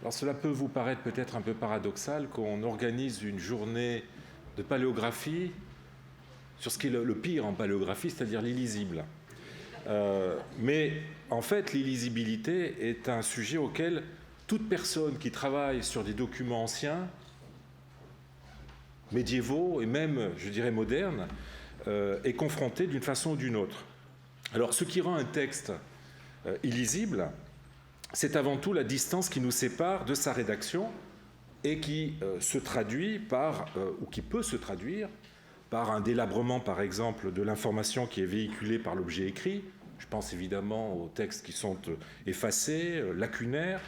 Alors cela peut vous paraître peut-être un peu paradoxal qu'on organise une journée de paléographie sur ce qui est le pire en paléographie, c'est-à-dire l'illisible. Mais en fait, l'illisibilité est un sujet auquel toute personne qui travaille sur des documents anciens, médiévaux et même, je dirais, modernes, est confrontée d'une façon ou d'une autre. Alors, ce qui rend un texte illisible, c'est avant tout la distance qui nous sépare de sa rédaction et qui se traduit par, ou qui peut se traduire par un délabrement, par exemple, de l'information qui est véhiculée par l'objet écrit. Je pense évidemment aux textes qui sont effacés, lacunaires,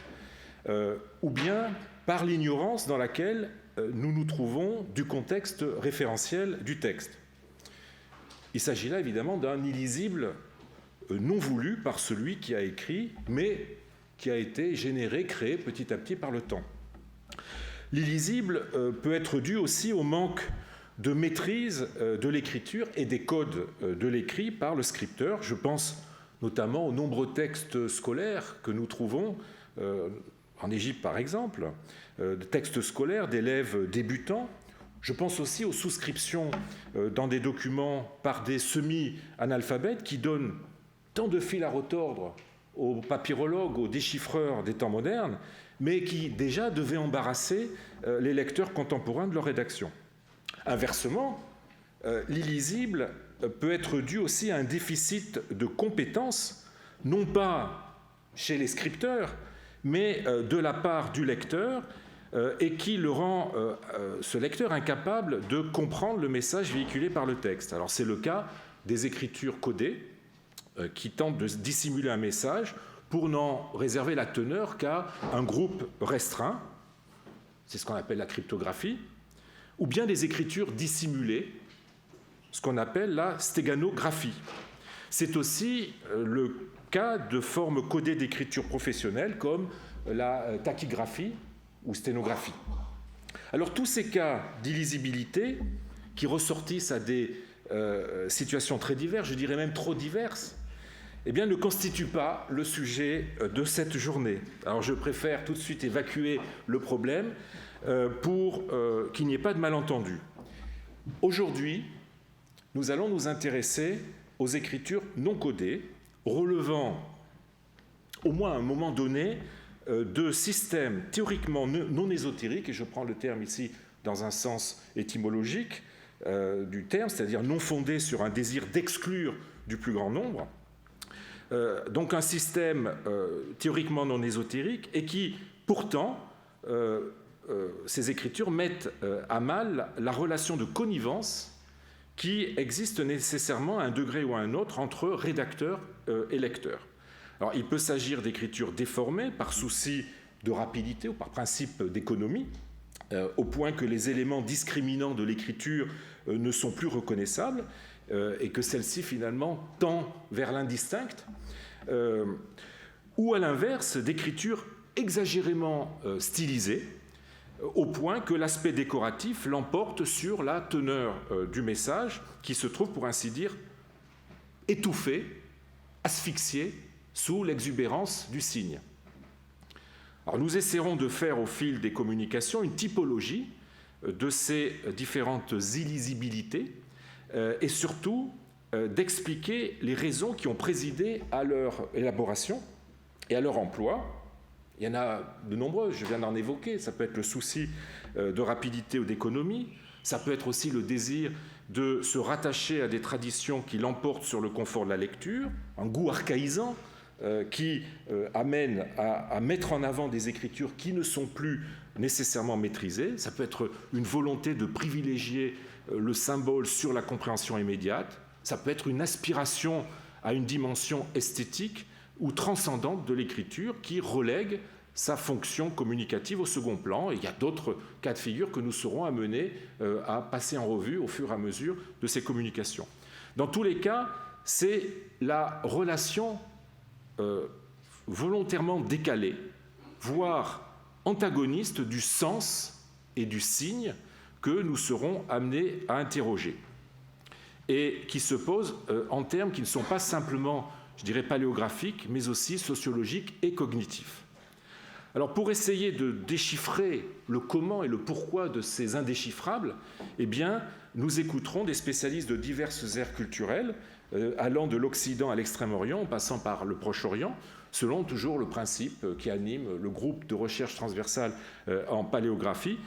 ou bien par l'ignorance dans laquelle nous nous trouvons du contexte référentiel du texte. Il s'agit là évidemment d'un illisible non voulu par celui qui a écrit, mais qui a été généré, créé petit à petit par le temps. L'illisible peut être dû aussi au manque de maîtrise de l'écriture et des codes de l'écrit par le scripteur. Je pense notamment aux nombreux textes scolaires que nous trouvons en Égypte par exemple, de textes scolaires d'élèves débutants. Je pense aussi aux souscriptions dans des documents par des semi-analphabètes qui donnent tant de fil à retordre aux papyrologues, aux déchiffreurs des temps modernes, mais qui déjà devaient embarrasser les lecteurs contemporains de leur rédaction. Inversement, l'illisible peut être dû aussi à un déficit de compétences, non pas chez les scripteurs, mais de la part du lecteur, et qui le rend, ce lecteur, incapable de comprendre le message véhiculé par le texte. Alors c'est le cas des écritures codées, qui tentent de dissimuler un message pour n'en réserver la teneur qu'à un groupe restreint, c'est ce qu'on appelle la cryptographie, ou bien des écritures dissimulées, ce qu'on appelle la stéganographie. C'est aussi le cas de formes codées d'écriture professionnelle comme la tachygraphie ou sténographie. Alors tous ces cas d'illisibilité qui ressortissent à des situations très diverses, je dirais même trop diverses, eh bien, ne constituent pas le sujet de cette journée. Alors je préfère tout de suite évacuer le problème pour qu'il n'y ait pas de malentendu. Aujourd'hui, nous allons nous intéresser aux écritures non codées, relevant au moins à un moment donné de systèmes théoriquement non ésotériques, et je prends le terme ici dans un sens étymologique du terme, c'est-à-dire non fondés sur un désir d'exclure du plus grand nombre, donc un système théoriquement non ésotérique et qui, pourtant, ces écritures mettent à mal la relation de connivence qui existe nécessairement à un degré ou à un autre entre rédacteur et lecteur. Alors, il peut s'agir d'écritures déformées par souci de rapidité ou par principe d'économie, au point que les éléments discriminants de l'écriture ne sont plus reconnaissables, et que celle-ci finalement tend vers l'indistinct, ou à l'inverse d'écritures exagérément stylisées, au point que l'aspect décoratif l'emporte sur la teneur du message, qui se trouve pour ainsi dire étouffé, asphyxié sous l'exubérance du signe. Alors nous essaierons de faire au fil des communications une typologie de ces différentes illisibilités, et surtout d'expliquer les raisons qui ont présidé à leur élaboration et à leur emploi. Il y en a de nombreuses, je viens d'en évoquer. Ça peut être le souci de rapidité ou d'économie, ça peut être aussi le désir de se rattacher à des traditions qui l'emportent sur le confort de la lecture, un goût archaïsant qui amène à mettre en avant des écritures qui ne sont plus nécessairement maîtrisées. Ça peut être une volonté de privilégier le symbole sur la compréhension immédiate. Ça peut être une aspiration à une dimension esthétique ou transcendante de l'écriture qui relègue sa fonction communicative au second plan. Et il y a d'autres cas de figure que nous serons amenés à passer en revue au fur et à mesure de ces communications. Dans tous les cas, c'est la relation volontairement décalée, voire antagoniste du sens et du signe que nous serons amenés à interroger, et qui se pose en termes qui ne sont pas simplement, je dirais, paléographiques, mais aussi sociologiques et cognitifs. Alors pour essayer de déchiffrer le comment et le pourquoi de ces indéchiffrables, eh bien, nous écouterons des spécialistes de diverses aires culturelles, allant de l'Occident à l'Extrême-Orient, en passant par le Proche-Orient, selon toujours le principe qui anime le groupe de recherche transversale en paléographie,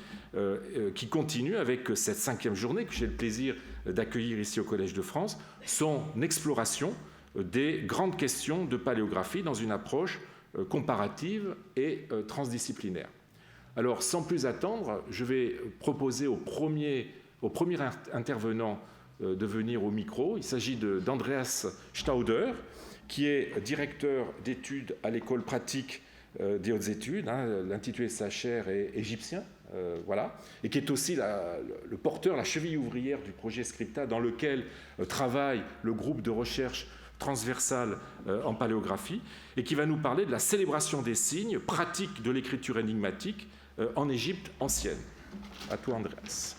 qui continue avec cette 5e journée que j'ai le plaisir d'accueillir ici au Collège de France, son exploration des grandes questions de paléographie dans une approche comparative et transdisciplinaire. Alors, sans plus attendre, je vais proposer au premier intervenant de venir au micro. Il s'agit d'Andreas Stauder, qui est directeur d'études à l'école pratique des hautes études. L'intitulé de sa chaire est égyptien, voilà, et qui est aussi le porteur, la cheville ouvrière du projet Scripta, dans lequel travaille le groupe de recherche transversale en paléographie, et qui va nous parler de la célébration des signes, pratique de l'écriture énigmatique en Égypte ancienne. À toi, Andreas.